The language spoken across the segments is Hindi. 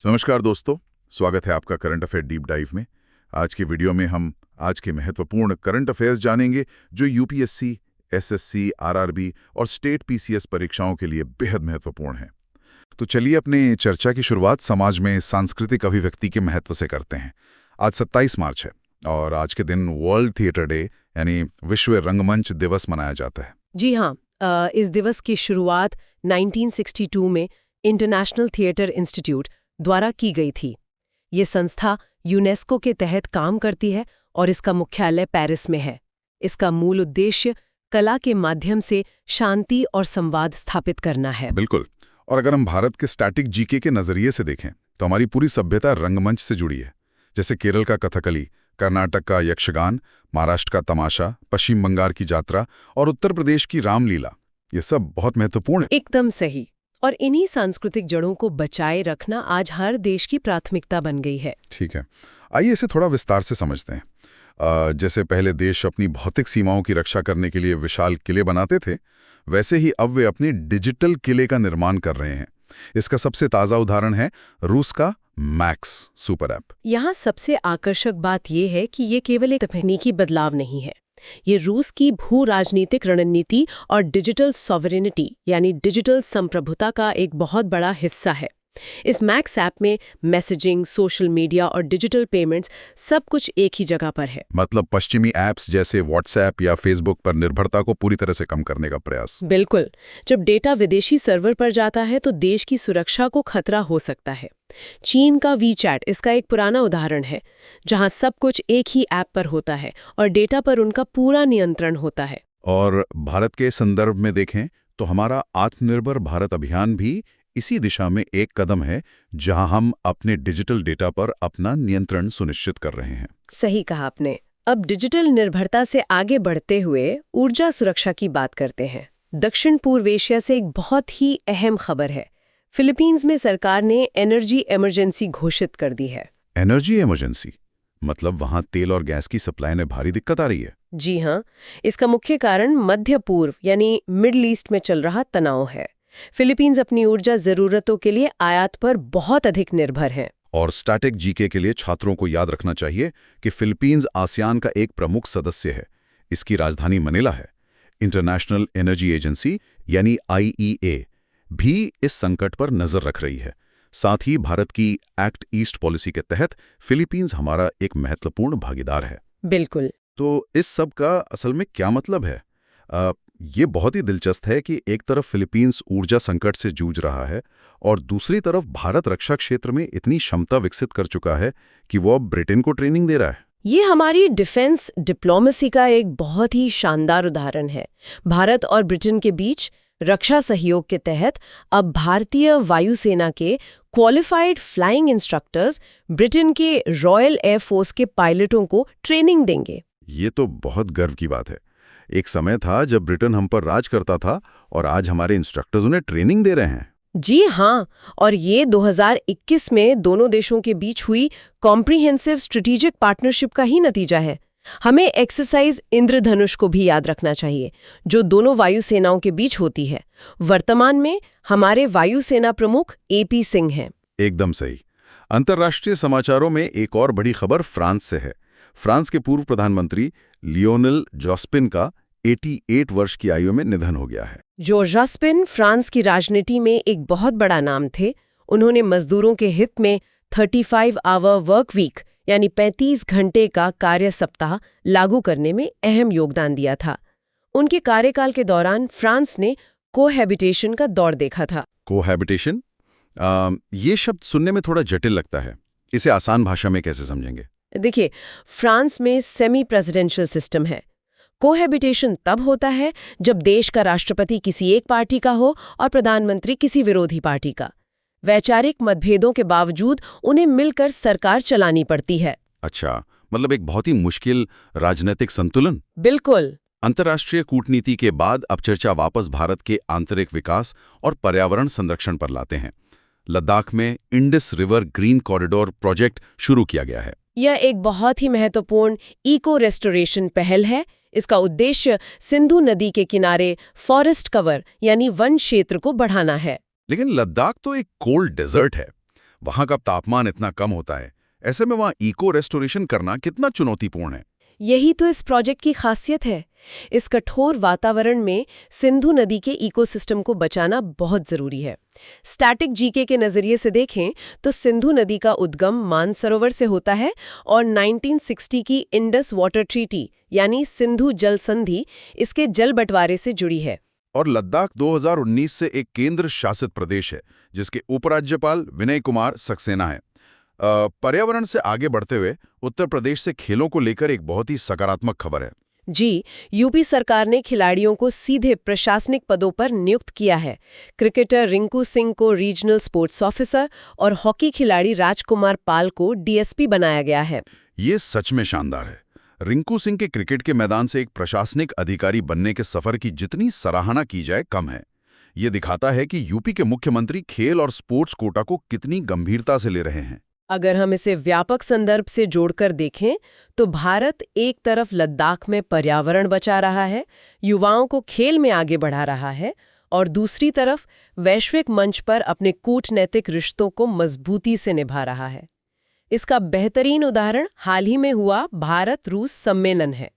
नमस्कार दोस्तों, स्वागत है आपका करंट अफेयर डीप डाइव में। आज की वीडियो में हम आज के महत्वपूर्ण करंट अफेयर्स जानेंगे जो यूपीएससी, एसएससी, आरआरबी और स्टेट पीसीएस परीक्षाओं के लिए बेहद महत्वपूर्ण हैं। तो चलिए अपनी चर्चा की शुरुआत समाज में सांस्कृतिक अभिव्यक्ति के महत्व से करते हैं। आज 27 मार्च है और आज के दिन वर्ल्ड थिएटर डे यानी विश्व रंगमंच दिवस मनाया जाता है। जी हाँ, इस दिवस की शुरुआत 1962 में इंटरनेशनल थिएटर इंस्टीट्यूट द्वारा की गई थी। ये संस्था यूनेस्को के तहत काम करती है और इसका मुख्यालय पेरिस में है। इसका मूल उद्देश्य कला के माध्यम से शांति और संवाद स्थापित करना है। बिल्कुल। और अगर हम भारत के स्टैटिक जीके के नजरिए से देखें तो हमारी पूरी सभ्यता रंगमंच से जुड़ी है। जैसे केरल का कथकली, कर्नाटक का यक्षगान, महाराष्ट्र का तमाशा, पश्चिम बंगाल की यात्रा और उत्तर प्रदेश की रामलीला, ये सब बहुत महत्वपूर्ण है। एकदम सही। और इन्हीं सांस्कृतिक जड़ों को बचाए रखना आज हर देश की प्राथमिकता बन गई है। ठीक है, आइए इसे थोड़ा विस्तार से समझते हैं। जैसे पहले देश अपनी भौतिक सीमाओं की रक्षा करने के लिए विशाल किले बनाते थे, वैसे ही अब वे अपने डिजिटल किले का निर्माण कर रहे हैं। इसका सबसे ताज़ा उदाहरण है रूस का मैक्स सुपर ऐप। यहाँ सबसे आकर्षक बात यह है कि ये केवल एक तकनीकी बदलाव नहीं है। ये रूस की भू राजनीतिक रणनीति और डिजिटल सॉवरेनिटी यानी डिजिटल संप्रभुता का एक बहुत बड़ा हिस्सा है। इस मैक्स ऐप में मैसेजिंग, सोशल मीडिया और डिजिटल पेमेंट्स सब कुछ एक ही जगह पर है। मतलब पश्चिमी ऐप्स जैसे व्हाट्सएप या फेसबुक पर निर्भरता को पूरी तरह से कम करने का प्रयास। बिल्कुल। जब डेटा विदेशी सर्वर पर जाता है तो देश की सुरक्षा को खतरा हो सकता है। चीन का वीचैट इसका एक पुराना उदाहरण है, जहां सब कुछ एक ही ऐप पर होता है और डेटा पर उनका पूरा नियंत्रण होता है। और भारत के संदर्भ में देखें तो हमारा आत्मनिर्भर भारत अभियान भी इसी दिशा में एक कदम है, जहां हम अपने डिजिटल डेटा पर अपना नियंत्रण सुनिश्चित कर रहे हैं। सही कहा आपने। अब डिजिटल निर्भरता से आगे बढ़ते हुए ऊर्जा सुरक्षा की बात करते हैं। दक्षिण पूर्व एशिया से एक बहुत ही अहम खबर है। फिलीपींस में सरकार ने एनर्जी इमरजेंसी घोषित कर दी है। एनर्जी इमरजेंसी मतलब वहां तेल और गैस की सप्लाई में भारी दिक्कत आ रही है। जी हाँ, इसका मुख्य कारण मध्य पूर्व यानी मिडल ईस्ट में चल रहा तनाव है। फिलीपींस अपनी ऊर्जा जरूरतों के लिए आयात पर बहुत अधिक निर्भर है। और स्टैटिक जीके के लिए छात्रों को याद रखना चाहिए कि फिलीपींस आसियान का एक प्रमुख सदस्य है। इसकी राजधानी मनीला है। इंटरनेशनल एनर्जी एजेंसी यानी IEA भी इस संकट पर नजर रख रही है। साथ ही भारत की एक्ट ईस्ट पॉलिसी के तहत फिलीपींस हमारा एक महत्वपूर्ण भागीदार है। बिल्कुल। तो इस सब का असल में क्या मतलब है? ये बहुत ही दिलचस्प है कि एक तरफ फिलीपींस ऊर्जा संकट से जूझ रहा है और दूसरी तरफ भारत रक्षा क्षेत्र में इतनी क्षमता विकसित कर चुका है कि वो अब ब्रिटेन को ट्रेनिंग दे रहा है। ये हमारी डिफेंस डिप्लोमेसी का एक बहुत ही शानदार उदाहरण है। भारत और ब्रिटेन के बीच रक्षा सहयोग के तहत अब भारतीय वायुसेना के क्वालिफाइड फ्लाइंग इंस्ट्रक्टर्स ब्रिटेन के रॉयल एयरफोर्स के पायलटों को ट्रेनिंग देंगे। ये तो बहुत गर्व की बात है। एक समय था जब ब्रिटेन हम पर राज करता था और आज हमारे इंस्ट्रक्टर्स उन्हें ट्रेनिंग दे रहे हैं। जी हाँ, और ये 2021 में दोनों देशों के बीच हुई कॉम्प्रिहेंसिव स्ट्रेटेजिक पार्टनरशिप का ही नतीजा है। हमें एक्सरसाइज इंद्रधनुष को भी याद रखना चाहिए, जो दोनों वायुसेनाओं के बीच होती है। वर्तमान में हमारे वायुसेना प्रमुख AP सिंह हैं। एकदम सही। अंतर्राष्ट्रीय समाचारों में एक और बड़ी खबर फ्रांस से है। फ्रांस के पूर्व प्रधानमंत्री लियोनेल जॉस्पिन का 88 वर्ष की आयु में निधन हो गया है। जॉस्पिन फ्रांस की राजनीति में एक बहुत बड़ा नाम थे। उन्होंने मजदूरों के हित में 35 आवर वर्क वीक यानी 35 घंटे का कार्य सप्ताह लागू करने में अहम योगदान दिया था। उनके कार्यकाल के दौरान फ्रांस ने कोहैबिटेशन का दौर देखा था। कोहैबिटेशन? ये शब्द सुनने में थोड़ा जटिल लगता है। इसे आसान भाषा में कैसे समझेंगे? देखिए, फ्रांस में सेमी प्रेसिडेंशियल सिस्टम है। कोहैबिटेशन तब होता है जब देश का राष्ट्रपति किसी एक पार्टी का हो और प्रधानमंत्री किसी विरोधी पार्टी का। वैचारिक मतभेदों के बावजूद उन्हें मिलकर सरकार चलानी पड़ती है। अच्छा, मतलब एक बहुत ही मुश्किल राजनीतिक संतुलन। बिल्कुल। अंतर्राष्ट्रीय कूटनीति के बाद अब चर्चा वापस भारत के आंतरिक विकास और पर्यावरण संरक्षण पर लाते हैं। लद्दाख में Indus river green corridor project शुरू किया गया है। यह एक बहुत ही महत्वपूर्ण इको रेस्टोरेशन पहल है। इसका उद्देश्य सिंधु नदी के किनारे फॉरेस्ट कवर यानी वन क्षेत्र को बढ़ाना है। लेकिन लद्दाख तो एक कोल्ड डेजर्ट है। वहां का तापमान इतना कम होता है, ऐसे में वहां इको रेस्टोरेशन करना कितना चुनौतीपूर्ण है। यही तो इस प्रोजेक्ट की खासियत है। इस कठोर वातावरण में सिंधु नदी के इकोसिस्टम को बचाना बहुत जरूरी है। स्टैटिक जीके के नजरिए से देखें तो सिंधु नदी का उद्गम मानसरोवर से होता है और 1960 की इंडस वाटर ट्रीटी यानी सिंधु जल संधि इसके जल बंटवारे से जुड़ी है। और लद्दाख 2019 से एक केंद्र शासित प्रदेश है, जिसके उपराज्यपाल विनय कुमार सक्सेना है। पर्यावरण से आगे बढ़ते हुए उत्तर प्रदेश से खेलों को लेकर एक बहुत ही सकारात्मक खबर है। जी, यूपी सरकार ने खिलाड़ियों को सीधे प्रशासनिक पदों पर नियुक्त किया है। क्रिकेटर रिंकू सिंह को रीजनल स्पोर्ट्स ऑफिसर और हॉकी खिलाड़ी राजकुमार पाल को डीएसपी बनाया गया है। ये सच में शानदार है। रिंकू सिंह के क्रिकेट के मैदान से एक प्रशासनिक अधिकारी बनने के सफर की जितनी सराहना की जाए कम है। ये दिखाता है कि यूपी के मुख्यमंत्री खेल और स्पोर्ट्स कोटा को कितनी गंभीरता से ले रहे हैं। अगर हम इसे व्यापक संदर्भ से जोड़कर देखें तो भारत एक तरफ लद्दाख में पर्यावरण बचा रहा है, युवाओं को खेल में आगे बढ़ा रहा है, और दूसरी तरफ वैश्विक मंच पर अपने कूटनैतिक रिश्तों को मजबूती से निभा रहा है। इसका बेहतरीन उदाहरण हाल ही में हुआ भारत-रूस सम्मेलन है।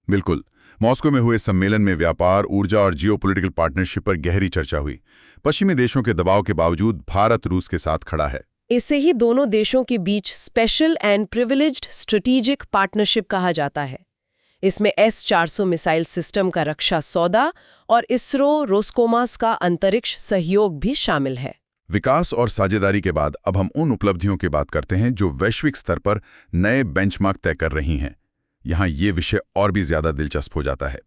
बिल्कुल। मॉस्को में हुए सम्मेलन में व्यापार, ऊर्जा और जियोपॉलिटिकल पार्टनरशिप पर गहरी चर्चा हुई। पश्चिमी देशों के दबाव के बावजूद भारत रूस के साथ खड़ा है। इसे ही दोनों देशों के बीच special and privileged strategic partnership कहा जाता है। इसमें S-400 मिसाइल सिस्टम का रक्षा सौदा और इसरो रोस्कोमास का अंतरिक्ष सहयोग भी शामिल है। विकास और साझेदारी के बाद अब हम उन उपलब्धियों की बात करते हैं जो वैश्विक स्तर पर नए बेंचमार्क तय कर रही हैं। यहाँ ये विषय और भी ज्यादा दिलचस्प हो जाता है।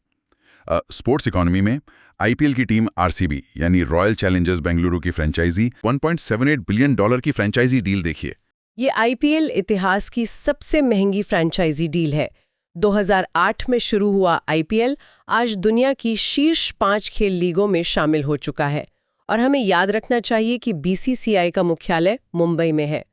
स्पोर्ट्स इकोनॉमी में आईपीएल की टीम आरसीबी यानी रॉयल चैलेंजर्स बेंगलुरु की फ्रेंचाइजी $1.78 बिलियन की फ्रेंचाइजी डील देखिए। ये आईपीएल इतिहास की सबसे महंगी फ्रेंचाइजी डील है। 2008 में शुरू हुआ आईपीएल आज दुनिया की शीर्ष 5 खेल लीगों में शामिल हो चुका है। और हमें याद रखना चाहिए कि बीसीसीआई का मुख्यालय मुंबई में है।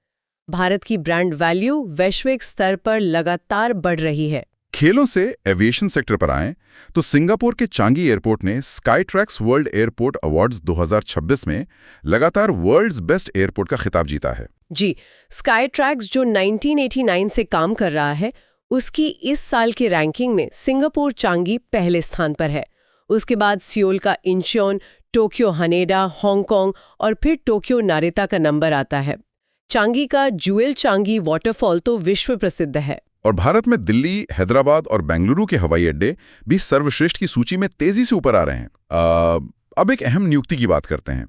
भारत की ब्रांड वैल्यू वैश्विक स्तर पर लगातार बढ़ रही है। खेलों से एविएशन सेक्टर पर आएं तो सिंगापुर के चांगी एयरपोर्ट ने स्काईट्रैक्स वर्ल्ड एयरपोर्ट अवार्ड्स 2026 में लगातार वर्ल्ड्स बेस्ट एयरपोर्ट का खिताब जीता है। जी, स्काईट्रैक्स जो 1989 से काम कर रहा है, उसकी इस साल की रैंकिंग में सिंगापुर चांगी पहले स्थान पर है। उसके बाद सियोल का इंचियोन, टोक्यो हनेडा, हांगकांग और फिर टोक्यो नारिता का नंबर आता है। चांगी का ज्वेल चांगी वाटरफॉल तो विश्व प्रसिद्ध है। और भारत में दिल्ली, हैदराबाद और बेंगलुरु के हवाई अड्डे भी सर्वश्रेष्ठ की सूची में तेजी से ऊपर आ रहे हैं। अब एक अहम नियुक्ति की बात करते हैं।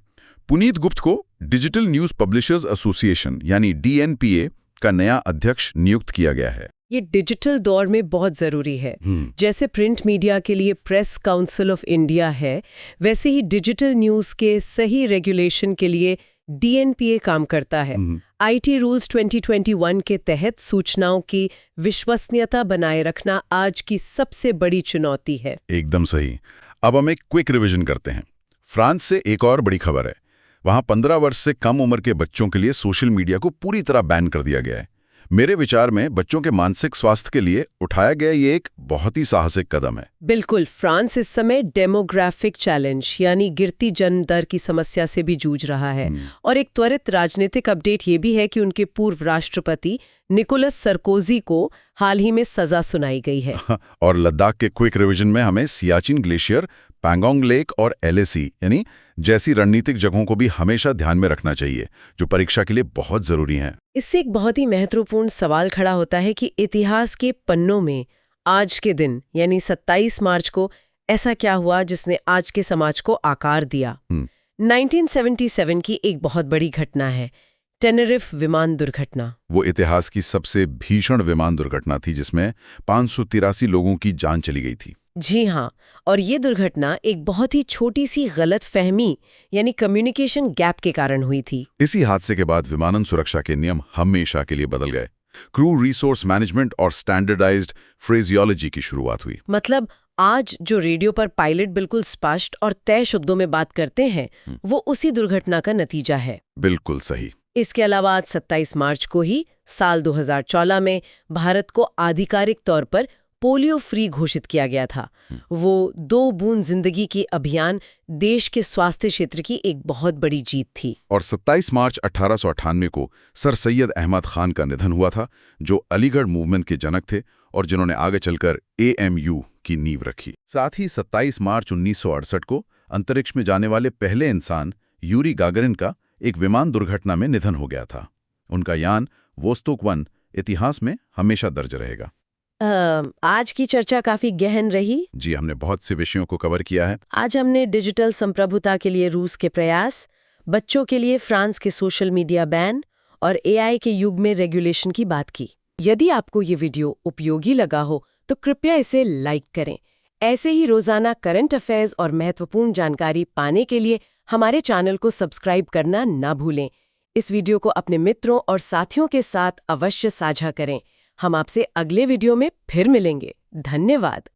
पुनीत गुप्त को डिजिटल न्यूज पब्लिशर्स एसोसिएशन यानी DNPA का नया अध्यक्ष नियुक्त किया गया है। ये डिजिटल दौर में बहुत जरूरी है। जैसे प्रिंट मीडिया के लिए प्रेस काउंसिल ऑफ इंडिया है, वैसे ही डिजिटल न्यूज के सही रेगुलेशन के लिए DNPA काम करता है। IT रूल्स 2021 के तहत सूचनाओं की विश्वसनीयता बनाए रखना आज की सबसे बड़ी चुनौती है। एकदम सही। अब हम एक क्विक रिवीजन करते हैं। फ्रांस से एक और बड़ी खबर है। वहां 15 वर्ष से कम उम्र के बच्चों के लिए सोशल मीडिया को पूरी तरह बैन कर दिया गया है। मेरे विचार में बच्चों के मानसिक स्वास्थ्य के लिए उठाया गया ये एक बहुत ही साहसिक कदम है। बिल्कुल। फ्रांस इस समय डेमोग्राफिक चैलेंज यानी गिरती जन्म दर की समस्या से भी जूझ रहा है। और एक त्वरित राजनीतिक अपडेट ये भी है कि उनके पूर्व राष्ट्रपति निकोलस सरकोजी को हाल ही में सजा सुनाई गई है। और लद्दाख के क्विक रिवीजन में हमें सियाचिन ग्लेशियर, पैंगोंग लेक और LAC यानी जैसी रणनीतिक जगहों को भी हमेशा ध्यान में रखना चाहिए, जो परीक्षा के लिए बहुत जरूरी हैं। इससे एक बहुत ही महत्वपूर्ण सवाल खड़ा होता है कि इतिहास के पन्नों में आज के दिन यानी 27 मार्च को ऐसा क्या हुआ जिसने आज के समाज को आकार दिया। 1977 की एक बहुत बड़ी घटना है, टेनेरिफ विमान दुर्घटना। वो इतिहास की सबसे भीषण विमान दुर्घटना थी जिसमें 583 लोगों की जान चली गई थी। जी हाँ, और ये दुर्घटना एक बहुत ही छोटी सी गलत फहमी यानी कम्युनिकेशन गैप के कारण हुई थी। इसी हादसे के बाद विमानन सुरक्षा के नियम हमेशा के लिए बदल गए। क्रू रिसोर्स मैनेजमेंट और स्टैंडर्डाइज्ड फ्रेजियोलॉजी की शुरुआत हुई। मतलब आज जो रेडियो पर पायलट बिल्कुल स्पष्ट और तय शब्दों में बात करते हैं, वो उसी दुर्घटना का नतीजा है। बिल्कुल सही। इसके अलावा आज 27 मार्च को ही साल 2014 में भारत को आधिकारिक तौर पर पोलियो फ्री घोषित किया गया था। वो 2 बूंद जिंदगी की अभियान देश के स्वास्थ्य क्षेत्र की एक बहुत बड़ी जीत थी। और 27 मार्च 1898 को सर सैयद अहमद खान का निधन हुआ था, जो अलीगढ़ मूवमेंट के जनक थे और जिन्होंने आगे चलकर AMU की नींव रखी। साथ ही 27 मार्च 1968 को अंतरिक्ष में जाने वाले पहले इंसान यूरी गागरिन का एक विमान दुर्घटना में निधन हो गया था। उनका यान वोस्तोक 1 इतिहास में हमेशा दर्ज रहेगा। आज की चर्चा काफी गहन रही। जी, हमने बहुत से विषयों को कवर किया है। आज हमने डिजिटल संप्रभुता के लिए रूस के प्रयास, बच्चों के लिए फ्रांस के सोशल मीडिया बैन और AI के युग में रेगुलेशन की बात की। यदि आपको ये वीडियो उपयोगी लगा हो तो कृपया इसे लाइक करें। ऐसे ही रोजाना करंट अफेयर्स और महत्वपूर्ण जानकारी पाने के लिए हमारे चैनल को सब्सक्राइब करना ना भूलें। इस वीडियो को अपने मित्रों और साथियों के साथ अवश्य साझा करें। हम आपसे अगले वीडियो में फिर मिलेंगे। धन्यवाद।